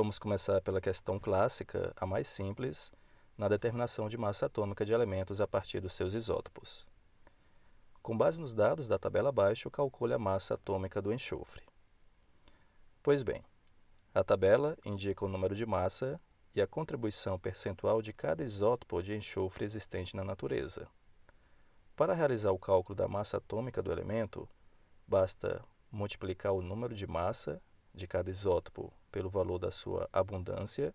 Vamos começar pela questão clássica, a mais simples, na determinação de massa atômica de elementos a partir dos seus isótopos. Com base nos dados da tabela abaixo, calcule a massa atômica do enxofre. Pois bem, a tabela indica o número de massa e a contribuição percentual de cada isótopo de enxofre existente na natureza. Para realizar o cálculo da massa atômica do elemento, basta multiplicar o número de massa de cada isótopo pelo valor da sua abundância,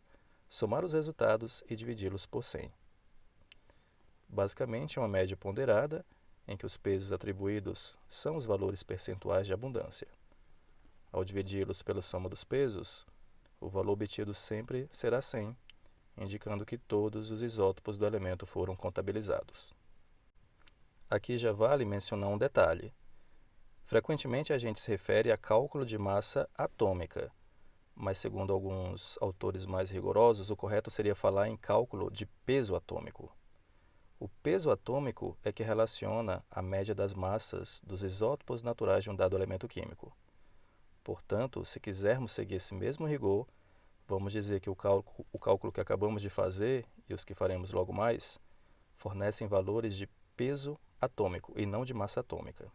somar os resultados e dividi-los por 100. Basicamente, é uma média ponderada em que os pesos atribuídos são os valores percentuais de abundância. Ao dividi-los pela soma dos pesos, o valor obtido sempre será 100, indicando que todos os isótopos do elemento foram contabilizados. Aqui já vale mencionar um detalhe. Frequentemente a gente se refere a cálculo de massa atômica, mas segundo alguns autores mais rigorosos, o correto seria falar em cálculo de peso atômico. O peso atômico é que relaciona a média das massas dos isótopos naturais de um dado elemento químico. Portanto, se quisermos seguir esse mesmo rigor, vamos dizer que o cálculo que acabamos de fazer e os que faremos logo mais fornecem valores de peso atômico e não de massa atômica.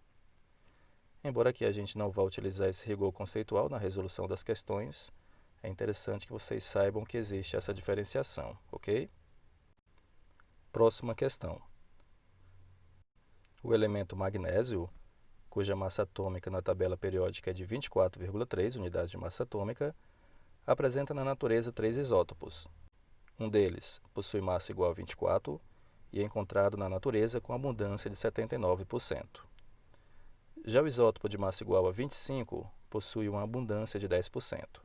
Embora aqui a gente não vá utilizar esse rigor conceitual na resolução das questões, é interessante que vocês saibam que existe essa diferenciação, ok? Próxima questão. O elemento magnésio, cuja massa atômica na tabela periódica é de 24,3 unidades de massa atômica, apresenta na natureza 3 isótopos. Um deles possui massa igual a 24 e é encontrado na natureza com abundância de 79%. Já o isótopo de massa igual a 25 possui uma abundância de 10%.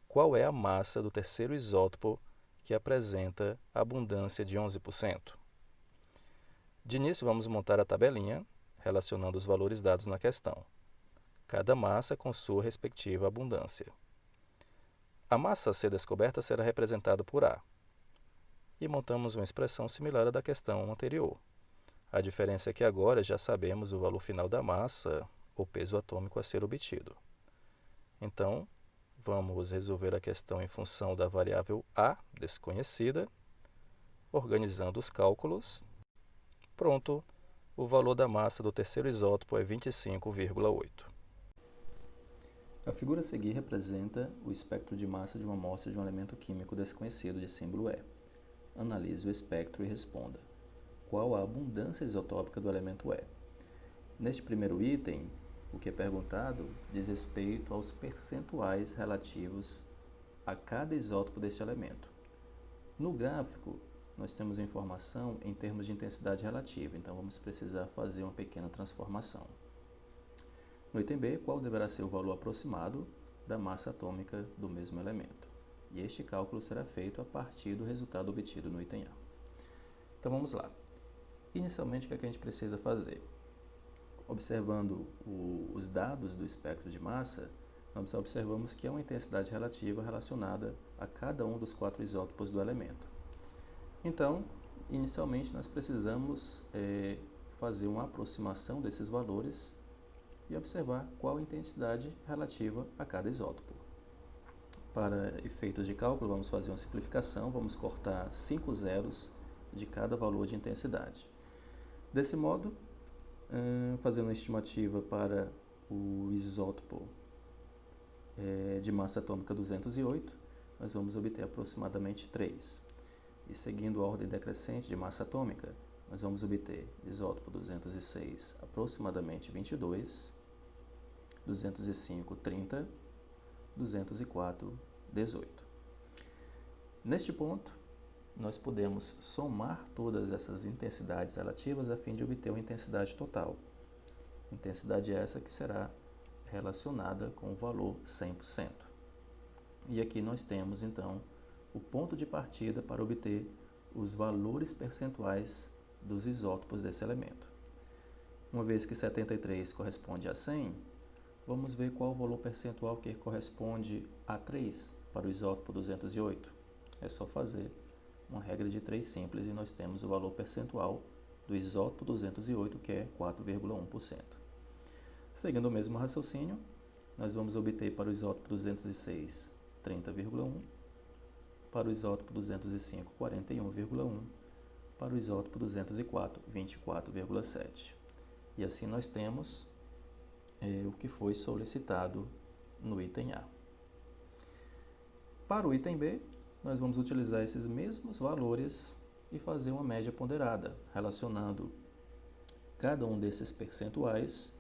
Qual é a massa do terceiro isótopo que apresenta abundância de 11%? De início, vamos montar a tabelinha, relacionando os valores dados na questão. Cada massa com sua respectiva abundância. A massa a ser descoberta será representada por A. E montamos uma expressão similar à da questão anterior. A diferença é que agora já sabemos o valor final da massa, ou peso atômico a ser obtido. Então, vamos resolver a questão em função da variável A, desconhecida, organizando os cálculos. Pronto, o valor da massa do terceiro isótopo é 25,8. A figura a seguir representa o espectro de massa de uma amostra de um elemento químico desconhecido de símbolo E. Analise o espectro e responda. Qual a abundância isotópica do elemento E? Neste primeiro item, o que é perguntado diz respeito aos percentuais relativos a cada isótopo deste elemento. No gráfico, nós temos a informação em termos de intensidade relativa, então vamos precisar fazer uma pequena transformação. No item B, qual deverá ser o valor aproximado da massa atômica do mesmo elemento? E este cálculo será feito a partir do resultado obtido no item A. Então vamos lá. Inicialmente, o que é que a gente precisa fazer? Observando os dados do espectro de massa, nós observamos que é uma intensidade relativa relacionada a cada um dos 4 isótopos do elemento. Então, inicialmente, nós precisamos fazer uma aproximação desses valores e observar qual a intensidade relativa a cada isótopo. Para efeitos de cálculo, vamos fazer uma simplificação, vamos cortar 5 zeros de cada valor de intensidade. Desse modo, fazendo uma estimativa para o isótopo de massa atômica 208, nós vamos obter aproximadamente 3. E seguindo a ordem decrescente de massa atômica, nós vamos obter isótopo 206 aproximadamente 22, 205 30, 204 18. Neste ponto, nós podemos somar todas essas intensidades relativas a fim de obter uma intensidade total. Intensidade essa que será relacionada com o valor 100%. E aqui nós temos, então, o ponto de partida para obter os valores percentuais dos isótopos desse elemento. Uma vez que 73 corresponde a 100, vamos ver qual o valor percentual que corresponde a 3 para o isótopo 208. É só fazer uma regra de 3 simples e nós temos o valor percentual do isótopo 208, que é 4,1%. Seguindo o mesmo raciocínio, nós vamos obter para o isótopo 206 30,1, para o isótopo 205, 41,1, para o isótopo 204, 24,7. E assim nós temos o que foi solicitado no item A. Para o item B, nós vamos utilizar esses mesmos valores e fazer uma média ponderada, relacionando cada um desses percentuais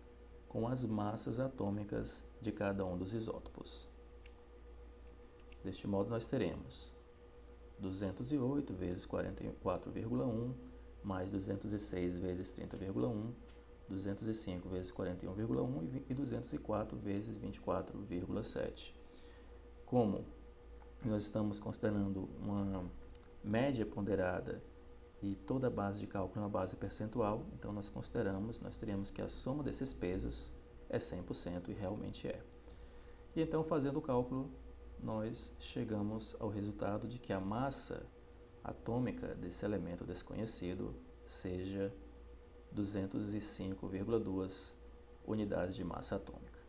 com as massas atômicas de cada um dos isótopos. Deste modo, nós teremos 208 vezes 44,1 mais 206 vezes 30,1, 205 vezes 41,1 e 204 vezes 24,7. Como nós estamos considerando uma média ponderada e toda a base de cálculo é uma base percentual, então nós teríamos que a soma desses pesos é 100% e realmente é. E então, fazendo o cálculo, nós chegamos ao resultado de que a massa atômica desse elemento desconhecido seja 205,2 unidades de massa atômica.